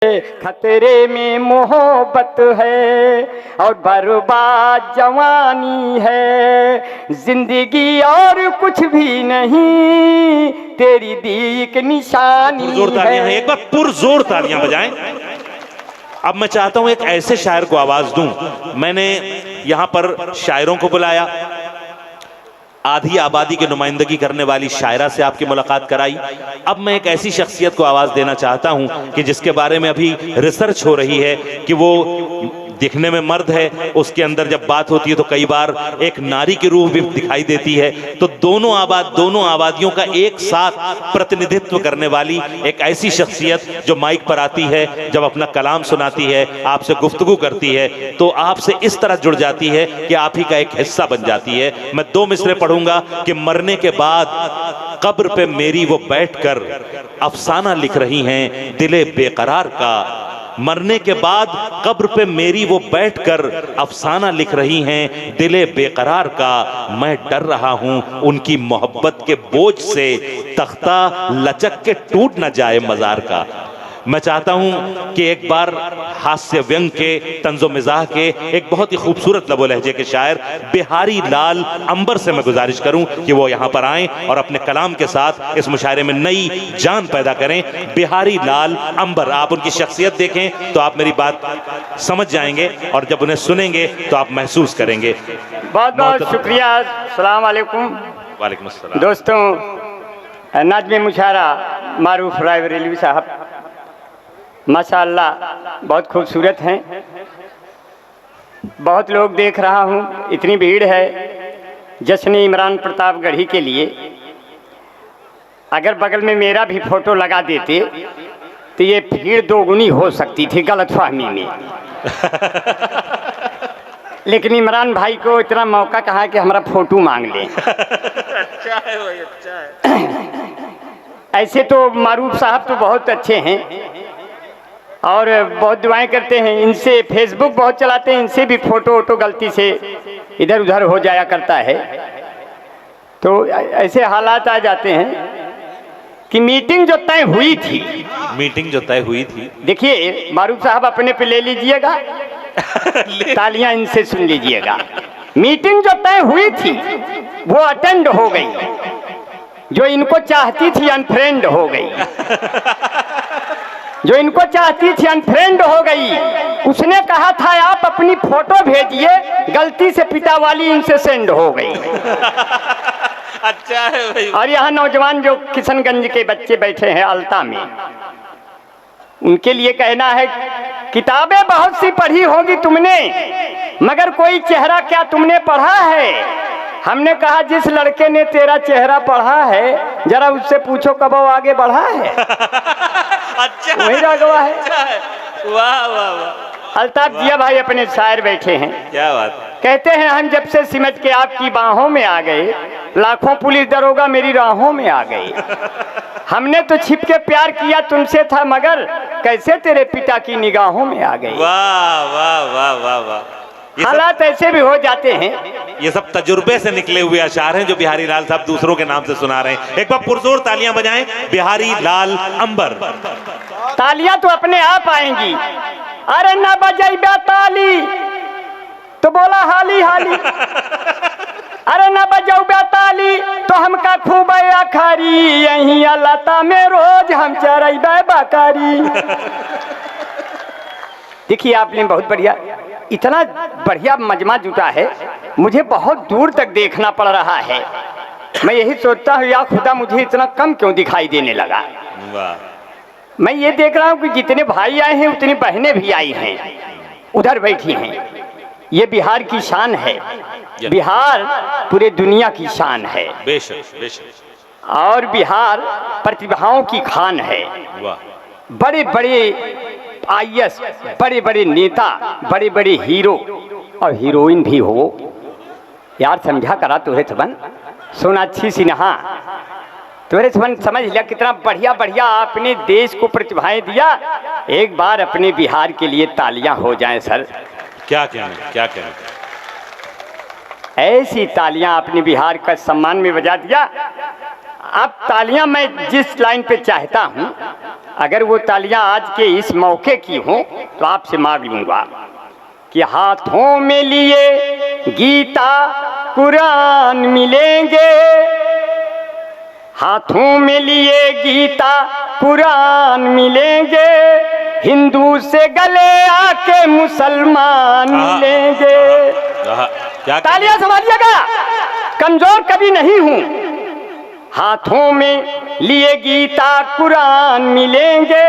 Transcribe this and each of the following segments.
खतरे में मोहब्बत है और बर्बाद जवानी है, जिंदगी और कुछ भी नहीं, तेरी दीक निशानी है। एक बार पुरजोर तालियां बजाएं। अब मैं चाहता हूं एक ऐसे शायर को आवाज दूं। मैंने यहां पर शायरों को बुलाया, आधी आबादी की नुमाइंदगी करने वाली शायरा से आपकी मुलाकात कराई। अब मैं एक ऐसी शख्सियत को आवाज देना चाहता हूं कि जिसके बारे में अभी रिसर्च हो रही है कि वो दिखने में मर्द है, उसके अंदर जब बात होती है तो कई बार एक नारी की रूह भी दिखाई देती है। तो दोनों आबादियों का एक साथ प्रतिनिधित्व करने वाली एक ऐसी शख्सियत जो माइक पर आती है, जब अपना कलाम सुनाती है, आपसे गुफ्तगू करती है, तो आपसे इस तरह जुड़ जाती है कि आप ही का एक हिस्सा बन जाती है। मैं दो मिसरे पढ़ूंगा कि मरने के बाद कब्र पे मेरी वो बैठकर अफसाना लिख रही हैं दिले बेकरार का। मरने के बाद कब्र पे मेरी वो बैठकर अफसाना लिख रही हैं दिले बेकरार का। मैं डर रहा हूं उनकी मोहब्बत के बोझ से, तख्ता लचक के टूट न जाए मजार का। मैं चाहता हूं कि एक बार हास्य व्यंग के, तंजो मिजाह के एक बहुत ही खूबसूरत लबो लहजे के शायर बिहारी लाल अंबर से मैं गुजारिश करूं कि वो यहां पर आएं और अपने कलाम के साथ इस मुशायरे में नई जान पैदा करें। बिहारी लाल अंबर, आप उनकी शख्सियत देखें तो आप मेरी बात समझ जाएंगे और जब उन्हें सुनेंगे तो आप महसूस करेंगे। बहुत बहुत शुक्रिया। अस्सलाम वालेकुम। वालेकुम अस्सलाम। दोस्तों, नाज़्म मुशायरा मारूफ राय बरेलवी साहब माशाअल्लाह बहुत खूबसूरत हैं। बहुत लोग देख रहा हूँ, इतनी भीड़ है जश्न इमरान प्रतापगढ़ी के लिए। अगर बगल में मेरा भी फोटो लगा देते तो ये भीड़ दोगुनी हो सकती थी गलतफहमी में। लेकिन इमरान भाई को इतना मौका कहा कि हमारा फोटो मांग ले। अच्छा है भाई, अच्छा है। ऐसे तो मारूफ साहब तो बहुत अच्छे हैं और बहुत दुआएं करते हैं। इनसे फेसबुक बहुत चलाते हैं, इनसे भी फोटो वोटो गलती से इधर उधर हो जाया करता है। तो ऐसे हालात आ जाते हैं कि मीटिंग जो तय हुई थी, देखिए मारूफ साहब अपने पे ले लीजिएगा, तालियां इनसे सुन लीजिएगा। मीटिंग जो तय हुई थी वो अटेंड हो गई, जो इनको चाहती थी अनफ्रेंड हो गई। जो इनको चाहती थी अनफ्रेंड हो गई। उसने कहा था आप अपनी फोटो भेजिए, गलती से पिता वाली इनसे सेंड हो गई। अच्छा है भाई। और यहाँ नौजवान जो किशनगंज के बच्चे बैठे हैं अल्ता में, उनके लिए कहना है किताबें बहुत सी पढ़ी होगी तुमने, मगर कोई चेहरा क्या तुमने पढ़ा है। हमने कहा जिस लड़के ने तेरा चेहरा पढ़ा है जरा उससे पूछो कब वो आगे बढ़ा है। अच्छा, वही रागवा है। अच्छा है। वाह वाह वाह। अल्ताफ जिया भाई अपने शायर बैठे हैं। क्या बात। कहते हैं हम जब से सिमट के आपकी बाहों में आ गए, लाखों पुलिस दरोगा मेरी राहों में आ गए। हमने तो छिप के प्यार किया तुमसे था, मगर कैसे तेरे पिता की निगाहों में आ गए। वाह वाह वाह वाह वाह। हालात ऐसे भी हो जाते हैं। ये सब तजुर्बे से निकले हुए अशार हैं जो बिहारी लाल साहब दूसरों के नाम से सुना रहे हैं। एक बार पुरजोर तालियां बजाएं बिहारी लाल अंबर। तालियां तो अपने आप आएंगी। अरे ना बजाइबा ताली तो बोला हाली हाली। अरे ना बजाऊबा ताली तो हमका खूब अखारी, यही लता में रोज हम चरैबा बकारी। देखिए आपने बहुत बढ़िया, इतना बढ़िया मजमा जुटा है, मुझे बहुत दूर तक देखना पड़ रहा है। मैं यही सोचता हूँ या खुदा मुझे इतना कम क्यों दिखाई देने लगा। मैं ये देख रहा हूँ कि जितने भाई आए हैं उतनी बहनें भी आई हैं, उधर बैठी हैं। ये बिहार की शान है, बिहार पूरे दुनिया की शान है। बेशक बेशक। और बिहार प्रतिभाओं की खान है। बड़े बड़े IAS, बड़े बड़े नेता, बड़े बड़े हीरो और हीरोइन भी हो। यार समझा करा तुहे सबन, सोनाक्षी सिन्हा तुहे सबन समझ लिया कितना बढ़िया बढ़िया अपने देश को प्रतिभाएं दिया। एक बार अपने बिहार के लिए तालियां हो जाएं सर। क्या कहना, क्या कहना। ऐसी तालियां अपने बिहार का सम्मान में बजा दिया। अब तालियां मैं जिस लाइन पे चाहता हूं अगर वो तालियां आज के इस मौके की हों तो आपसे मांग लूंगा कि हाथों में लिए गीता कुरान मिलेंगे, हाथों में लिए गीता कुरान मिलेंगे, हिंदू से गले आके मुसलमान मिलेंगे। तालियां समझिएगा, कमजोर कभी नहीं हूं। हाथों में लिए गीता कुरान मिलेंगे,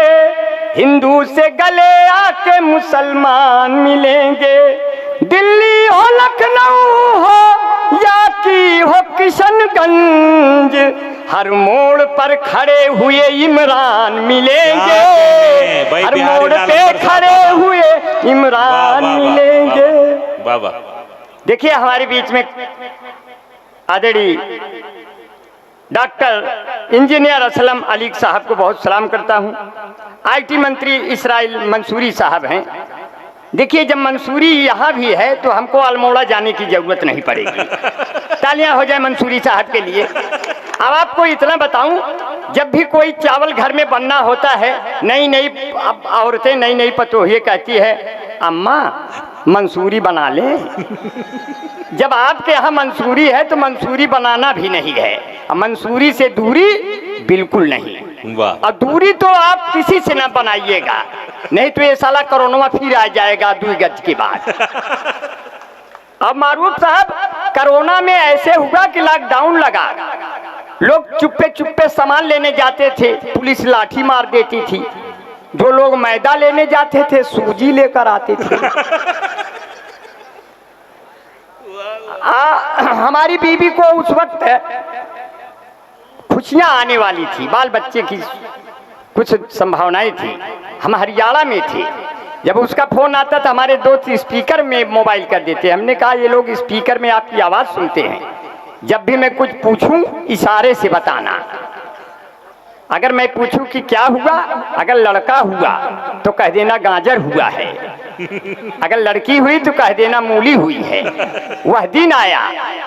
हिंदू से गले आके मुसलमान मिलेंगे। दिल्ली हो लखनऊ हो या की हो किशनगंज, हर मोड़ पर खड़े हुए इमरान मिलेंगे, हर मोड़ पे खड़े हुए इमरान मिलेंगे। देखिए हमारे बीच में आदरणीय डॉक्टर इंजीनियर असलम अली साहब को बहुत सलाम करता हूं। आईटी मंत्री इसराइल मंसूरी साहब हैं। देखिए जब मंसूरी यहाँ भी है तो हमको अल्मोड़ा जाने की जरूरत नहीं पड़ेगी। तालियां हो जाए मंसूरी साहब के लिए। अब आपको इतना बताऊं, जब भी कोई चावल घर में बनना होता है, नई नई औरतें नई नई पतोहिए कहती है अम्मा मंसूरी बना ले। जब आपके यहाँ मंसूरी है तो मंसूरी बनाना भी नहीं है, मंसूरी से दूरी बिल्कुल नहीं। और दूरी तो आप किसी से ना बनाइएगा, नहीं तो ये साला कोरोना फिर आ जाएगा 2 गज के बाद। अब मारूफ साहब, कोरोना में ऐसे हुआ कि लॉकडाउन लगा, लोग चुप्पे चुप्पे सामान लेने जाते थे, पुलिस लाठी मार देती थी। जो लोग मैदा लेने जाते थे सूजी लेकर आते थे। हमारी बीवी को उस वक्त खुशियां आने वाली थी, बाल बच्चे की कुछ संभावनाएं थी। हम हरियाणा में थे, जब उसका फोन आता था हमारे दोस्त स्पीकर में मोबाइल कर देते। हमने कहा ये लोग स्पीकर में आपकी आवाज सुनते हैं, जब भी मैं कुछ पूछूं इशारे से बताना। अगर मैं पूछूं कि क्या हुआ, अगर लड़का हुआ तो कह देना गाजर हुआ है, अगर लड़की हुई तो कह देना मूली हुई है। वह दिन आया,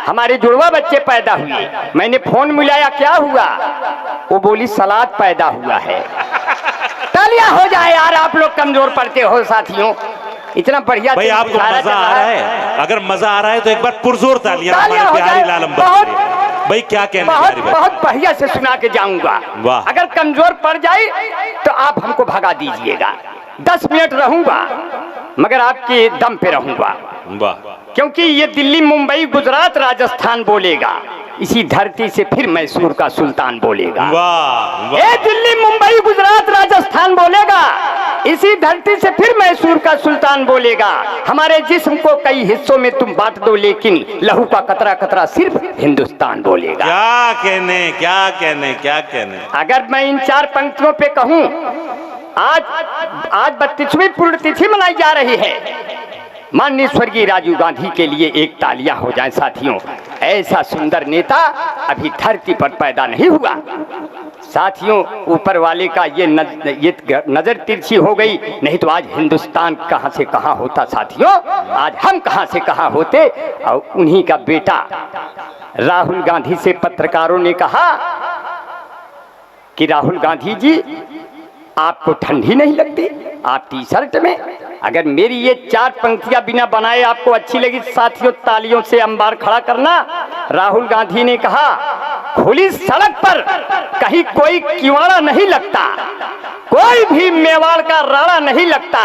हमारे जुड़वा बच्चे पैदा हुए, मैंने फोन मिलाया क्या हुआ, वो बोली सलाद पैदा हुआ है। तालियां हो जाए यार, आप लोग कमजोर पड़ते हो साथियों। इतना बढ़िया भाई आपको मजा आ रहा है? अगर मजा आ रहा है तो एक बार पुरजोर तालियां हमारे प्यारे लाल अंबर के लिए। भाई क्या कहना है? बहुत बढ़िया से सुना के जाऊंगा। अगर कमजोर पड़ जाए तो आप हमको भगा दीजिएगा। 10 मिनट रहूंगा मगर आपके दम पे रहूंगा, क्योंकि ये दिल्ली मुंबई गुजरात राजस्थान बोलेगा, इसी धरती से फिर मैसूर का सुल्तान बोलेगा। ये दिल्ली मुंबई गुजरात राजस्थान बोलेगा, इसी धरती से फिर मैसूर का सुल्तान बोलेगा। हमारे जिस्म को कई हिस्सों में तुम बांट दो, लेकिन लहू का कतरा कतरा सिर्फ हिंदुस्तान बोलेगा। क्या कहने, क्या कहने, क्या कहने। अगर मैं इन 4 पंक्तियों पे कहूं, आज 32वीं पुण्यतिथि मनाई जा रही है। माननीय स्वर्गीय राजीव गांधी के लिए एक तालियां हो जाए साथियों। ऐसा सुंदर नेता अभी धरती पर पैदा नहीं हुआ साथियों। ऊपर वाले का ये नजर तिरछी हो गई, नहीं तो आज हिंदुस्तान कहां से कहां होता साथियों। आज हम कहां से कहां होते। और उन्हीं का बेटा राहुल गांधी से पत्रकारों ने कहा कि राहुल गांधी जी आपको ठंडी नहीं लगती, आप टी शर्ट में। अगर मेरी ये 4 पंक्तियां बिना बनाए आपको अच्छी लगी साथियों, तालियों से अंबार खड़ा करना। राहुल गांधी ने कहा खुली सड़क पर कहीं कोई किवाड़ा नहीं लगता, कोई भी मेवाड़ का राड़ा नहीं लगता।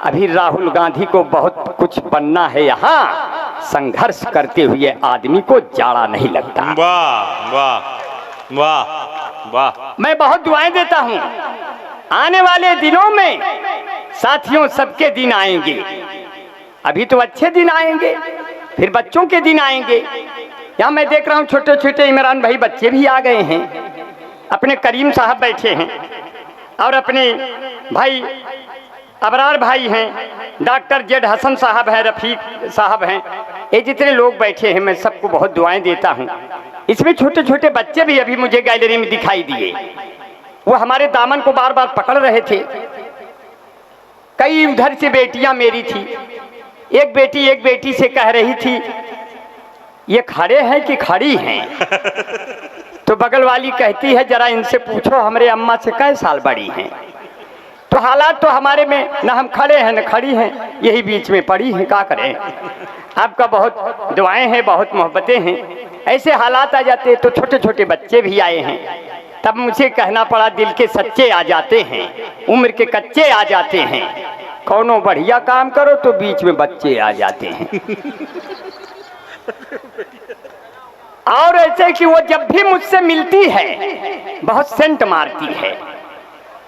अभी राहुल गांधी को बहुत कुछ बनना है, यहाँ संघर्ष करते हुए आदमी को जाड़ा नहीं लगता। वाह वाह वाह वाह। मैं बहुत दुआएं देता हूँ, आने वाले दिनों में साथियों सबके दिन आएंगे। अभी तो अच्छे दिन आएंगे, फिर बच्चों के दिन आएंगे। यहाँ मैं देख रहा हूँ छोटे छोटे इमरान भाई बच्चे भी आ गए हैं, अपने करीम साहब बैठे हैं और अपने भाई अबरार भाई हैं, डॉक्टर जेड हसन साहब हैं, रफीक साहब हैं। ये जितने लोग बैठे हैं मैं सबको बहुत दुआएं देता हूँ। इसमें छोटे छोटे बच्चे भी अभी मुझे गैलरी में दिखाई दिए, वो हमारे दामन को बार बार पकड़ रहे थे। कई उधर से बेटियां मेरी थी, एक बेटी से कह रही थी ये खड़े हैं कि खड़ी हैं। तो बगल वाली कहती है जरा इनसे पूछो हमारे अम्मा से कै साल बड़ी हैं। तो हालात तो हमारे में न हम खड़े हैं न खड़ी हैं, यही बीच में पड़ी हैं, क्या करें। आपका बहुत दुआएं हैं, बहुत मोहब्बतें हैं, ऐसे हालात आ जाते तो छोटे छोटे बच्चे भी आए हैं, तब मुझे कहना पड़ा दिल के सच्चे आ जाते हैं, उम्र के कच्चे आ जाते हैं, कौनो बढ़िया काम करो तो बीच में बच्चे आ जाते हैं। और ऐसे कि वो जब भी मुझसे मिलती है बहुत सेंट मारती है,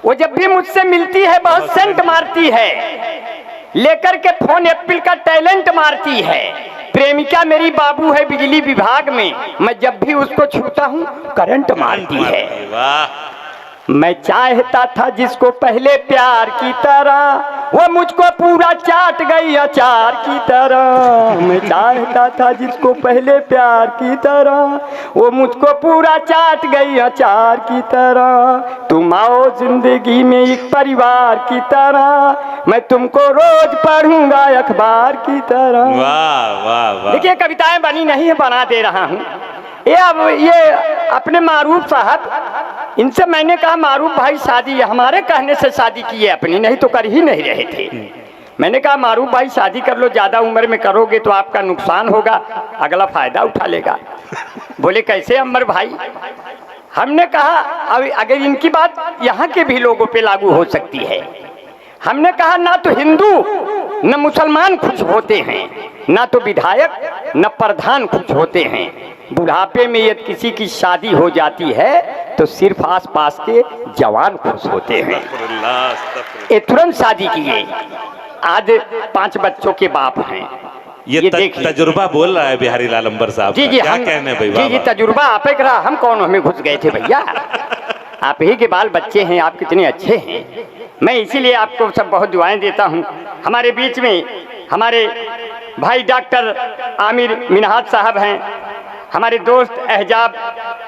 वो जब भी मुझसे मिलती है बहुत सेंट मारती है, लेकर के फोन एप्पल का टैलेंट मारती है। प्रेमिका मेरी बाबू है बिजली विभाग में, मैं जब भी उसको छूता हूँ करंट मारती है। मैं चाहता था जिसको पहले प्यार की तरह, वो मुझको पूरा चाट गई अचार की तरह। मैं चाहता था जिसको पहले प्यार की तरह, वो मुझको पूरा चाट गई अचार की तरह। तुम आओ जिंदगी में एक परिवार की तरह, मैं तुमको रोज पढ़ूंगा अखबार की तरह। वाह वाह वाह। देखिए कविताएं बनी नहीं है, बना दे रहा हूँ। ये अपने मारूफ साहब, इनसे मैंने कहा मारूफ भाई शादी हमारे कहने से शादी की है अपनी, नहीं तो कर ही नहीं रहे थे। मैंने कहा मारूफ भाई शादी कर लो, ज़्यादा उम्र में करोगे तो आपका नुकसान होगा, अगला फ़ायदा उठा लेगा। बोले कैसे अमर भाई। हमने कहा अब अगर इनकी बात यहाँ के भी लोगों पे लागू हो सकती है। हमने कहा ना तो हिंदू न मुसलमान खुश होते हैं, ना तो विधायक न प्रधान खुश होते हैं। बुढ़ापे में यदि किसी की शादी हो जाती है तो सिर्फ आसपास के जवान खुश होते हैं। ये तुरंत शादी किए, आज 5 बच्चों के बाप हैं। ये तजुर्बा बोल रहा है बिहारी लाल अंबर साहब। जी जी क्या हम कहने भाई। जी जी तजुर्बा आप एक रहा, हम कौन हमें घुस गए थे भैया। आप ही के बाल बच्चे हैं, आप कितने अच्छे हैं। मैं इसीलिए आपको सब बहुत दुआएं देता हूं। हमारे बीच में हमारे भाई डॉक्टर आमिर मिनहाज साहब हैं, हमारे दोस्त एहजाब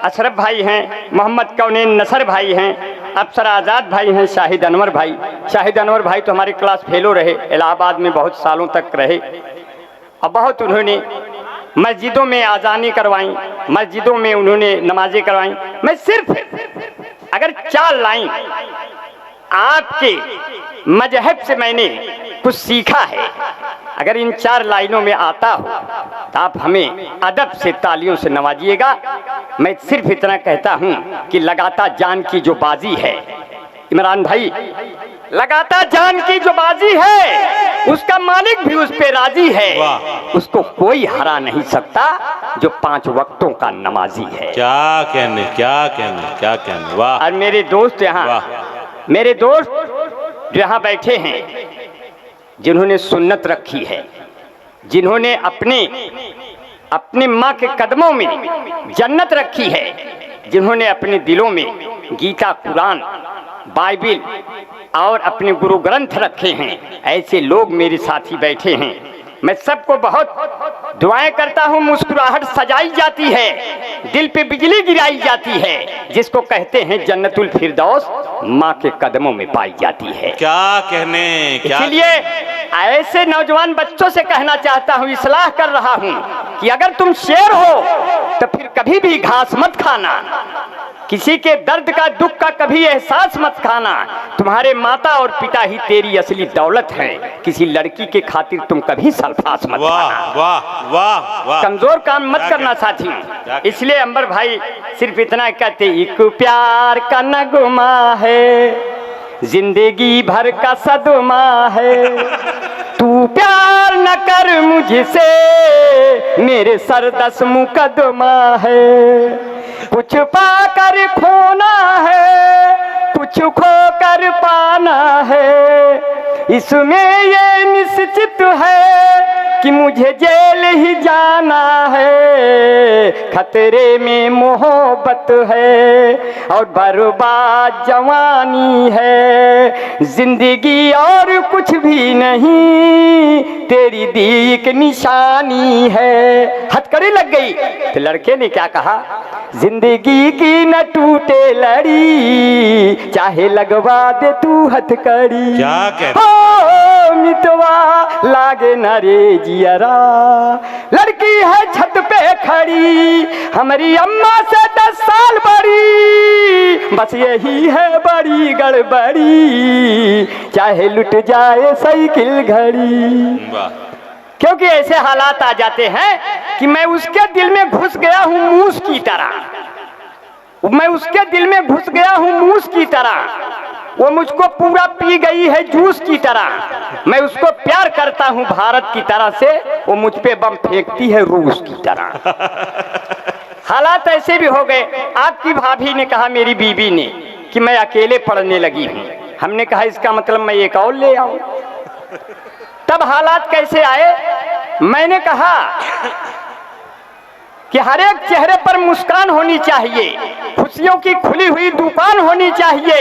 अशरफ भाई हैं, मोहम्मद कौनेन नसर भाई हैं, अफसर आज़ाद भाई हैं, शाहिद अनवर भाई। शाहिद अनवर भाई तो हमारे क्लास फेलो रहे, इलाहाबाद में बहुत सालों तक रहे और बहुत उन्होंने मस्जिदों में आज़ानी करवाई, मस्जिदों में उन्होंने नमाजें करवाई। मैं सिर्फ अगर 4 लाइन आपके मजहब से मैंने कुछ सीखा है, अगर इन 4 लाइनों में आता हो तो आप हमें अदब से तालियों से नवाजिएगा। मैं सिर्फ इतना कहता हूं कि लगाता जान की जो बाजी है इमरान भाई, लगाता जान की जो बाजी है उसका मालिक भी उस पे राजी है, उसको कोई हरा नहीं सकता जो 5 वक्तों का नमाजी है। क्या कहने क्या कहने क्या कहने। वाह। और मेरे दोस्त यहाँ, मेरे दोस्त जो यहाँ बैठे हैं, जिन्होंने सुन्नत रखी है, जिन्होंने अपने माँ के कदमों में जन्नत रखी है, जिन्होंने अपने दिलों में गीता, कुरान, बाइबिल और अपने गुरु ग्रंथ रखे हैं, ऐसे लोग मेरे साथी बैठे हैं। मैं सबको बहुत दुआएं करता हूँ। मुस्कुराहट सजाई जाती है, दिल पे बिजली गिराई जाती है, जिसको कहते हैं जन्नतुल फिरदौस माँ के कदमों में पाई जाती है। क्या कहने क्या। इसलिए ऐसे नौजवान बच्चों से कहना चाहता हूँ, इस्लाह कर रहा हूँ कि अगर तुम शेर हो तो फिर कभी भी घास मत खाना, किसी के दर्द का दुख का कभी एहसास मत खाना। तुम्हारे माता और पिता ही तेरी असली दौलत है, किसी लड़की के खातिर तुम कभी सल्फास मत खाना। वाह वाह वाह। कमजोर काम मत करना साथी। इसलिए अंबर भाई सिर्फ इतना कहते, एक प्यार का नगमा है, जिंदगी भर का सदमा है, तू प्यार न कर मुझसे, मेरे सर 10 मुकदमा है। कुछ पाकर खोना है, कुछ खोकर पाना है, इसमें ये निश्चित है कि मुझे जेल ही जाना है। खतरे में मोहब्बत है और बर्बाद जवानी है, जिंदगी और कुछ भी नहीं, तेरी दीक निशानी है। हथकड़ी लग गई तो लड़के ने क्या कहा, जिंदगी की न टूटे लड़ी, चाहे लगवा दे तू हथकड़ी। क्या कहते? हो मितवा लागे न रे जियरा। लड़की है छत पे खड़ी हमारी अम्मा से 10 साल बड़ी, बस यही है बड़ी गड़बड़ी, चाहे लुट जाए साइकिल घड़ी। क्योंकि ऐसे हालात आ जाते हैं कि मैं उसके दिल में घुस गया हूँ मूस की तरह, मैं उसके दिल में घुस गया हूँ मूस की तरह, वो मुझको पूरा पी गई है जूस की तरह। मैं उसको प्यार करता हूँ भारत की तरह से, वो मुझ पे बम फेंकती है रूस की तरह। हालात ऐसे भी हो गए। आपकी भाभी ने कहा मेरी बीवी ने कि मैं अकेले पढ़ने लगी हूँ। हमने कहा इसका मतलब मैं एक और ले आऊं। तब हालात कैसे आए, मैंने कहा कि हर एक चेहरे पर मुस्कान होनी चाहिए, खुशियों की खुली हुई दुकान होनी चाहिए।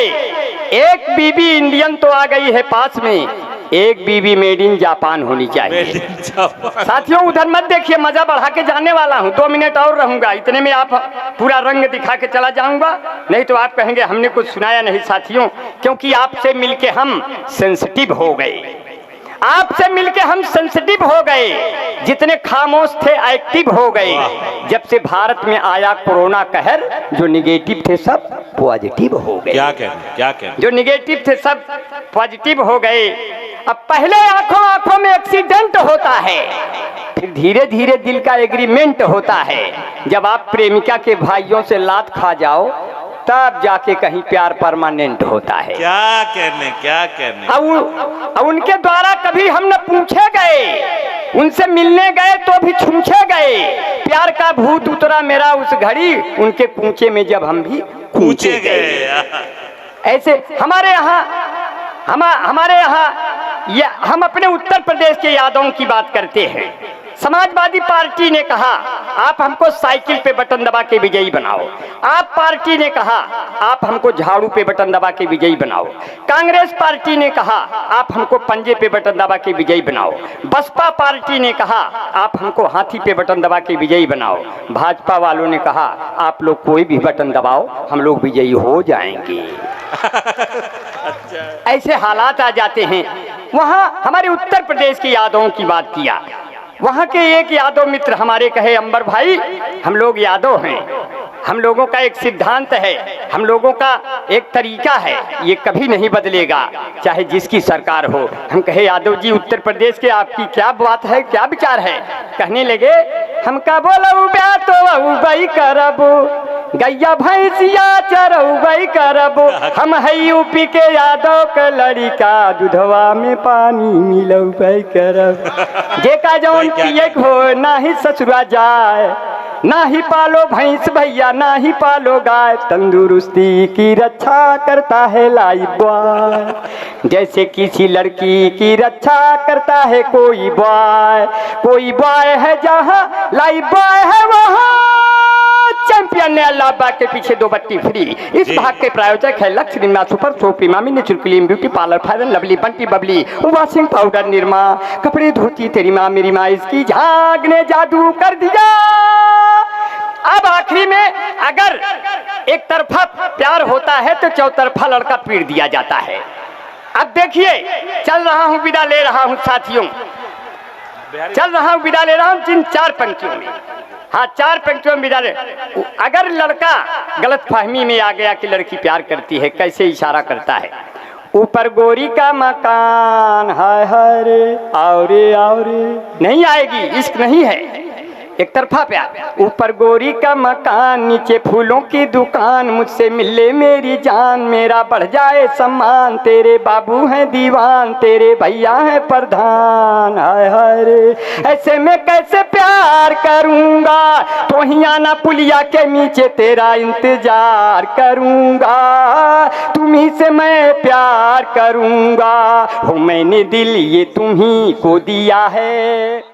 एक बीबी इंडियन तो आ गई है पास में, एक बीबी मेड इन जापान होनी चाहिए। साथियों उधर मत देखिए, मजा बढ़ा के जाने वाला हूँ, 2 मिनट और रहूंगा, इतने में आप पूरा रंग दिखा के चला जाऊंगा, नहीं तो आप कहेंगे हमने कुछ सुनाया नहीं। साथियों क्योंकि आपसे मिलके हम सेंसिटिव हो गए, आपसे मिलके हम सेंसिटिव हो गए, जितने खामोश थे एक्टिव हो गए। जब से भारत में आया कोरोना कहर, जो निगेटिव थे सब पॉजिटिव हो गए। क्या कहने जो निगेटिव थे सब पॉजिटिव हो गए। अब पहले आंखों आंखों में एक्सीडेंट होता है, फिर धीरे धीरे दिल का एग्रीमेंट होता है। जब आप प्रेमिका के भाइयों से लात खा जाओ तब जाके कहीं प्यार परमानेंट होता है। क्या कहने अब उनके द्वारा कभी हम न पूछे गए, उनसे मिलने गए तो भी छूछे गए। प्यार का भूत उतरा मेरा उस घड़ी, उनके कूचे में जब हम भी कूचे गए। ऐसे हमारे यहाँ ये हम अपने उत्तर प्रदेश के यादों की बात करते हैं। समाजवादी पार्टी ने कहा आप हमको साइकिल पे बटन दबा के विजयी बनाओ, आप पार्टी ने कहा आप हमको झाड़ू पे बटन दबा के विजयी बनाओ, कांग्रेस पार्टी ने कहा आप हमको पंजे पे बटन दबा के विजयी बनाओ, बसपा पार्टी ने कहा आप हमको हाथी पे बटन दबा के विजयी बनाओ, भाजपा वालों ने कहा आप लोग कोई भी बटन दबाओ हम लोग विजयी हो जाएंगे। ऐसे हालात आ जाते हैं। वहाँ हमारे उत्तर प्रदेश की यादों की बात किया, वहाँ के एक यादव मित्र हमारे कहे अंबर भाई हम लोग यादव हैं, हम लोगों का एक सिद्धांत है, हम लोगों का एक तरीका है, ये कभी नहीं बदलेगा चाहे जिसकी सरकार हो। हम कहे यादव जी उत्तर प्रदेश के आपकी क्या बात है, क्या विचार है? कहने लगे हम का बोलो ब्याह तो भाई करबो, गैया भैंसिया चरौबई करबो, हम है यूपी के यादव के लड़का, दूधवा में पानी मिलौबई करब। जेका जौन पिए हो ना ही ससुरा जाए, ना ही पालो भैंस भैया ना ही पालो गाय, तंदुरुस्ती की रक्षा करता है लाइफ बॉय, जैसे किसी लड़की की रक्षा करता है कोई बॉय है जहाँ लाइफ बॉय है वहाँ। चैंपियन ने अल्लाह बाग के पीछे 2 बट्टी फ्री। इस भाग के प्रायोजक है लक्ष्य Nirma super soap, Emami natural clean beauty parlour, fair and lovely, Bunty Babli, washing powder Nirma, कपड़े धोती तेरी माँ मेरी माँ, इसकी झाग ने जादू कर दिया। अब आखिरी में अगर एक तरफा प्यार होता है तो चौतरफा लड़का पीट दिया जाता है। अब देखिए चल रहा हूँ विदा ले रहा हूँ साथियों, चल रहा हूँ विदा ले रहा हूँ जिन 4 पंक्तियों में, हाँ 4 पंक्तियों में विदा ले। अगर लड़का गलत फहमी में आ गया कि लड़की प्यार करती है, कैसे इशारा करता है, ऊपर गोरी का मकान हाय हाय रे आओ रे नहीं आएगी, इश्क नहीं है, एक तरफा प्यार। ऊपर गोरी का मकान नीचे फूलों की दुकान, मुझसे मिले मेरी जान मेरा बढ़ जाए सम्मान, तेरे बाबू हैं दीवान तेरे भैया हैं प्रधान हाय हाय रे, ऐसे में कैसे प्यार करूंगा, तो ही आना पुलिया के नीचे तेरा इंतजार करूंगा, तुम्ही से मैं प्यार करूंगा, हो मैंने दिल ये तुम्ही को दिया है।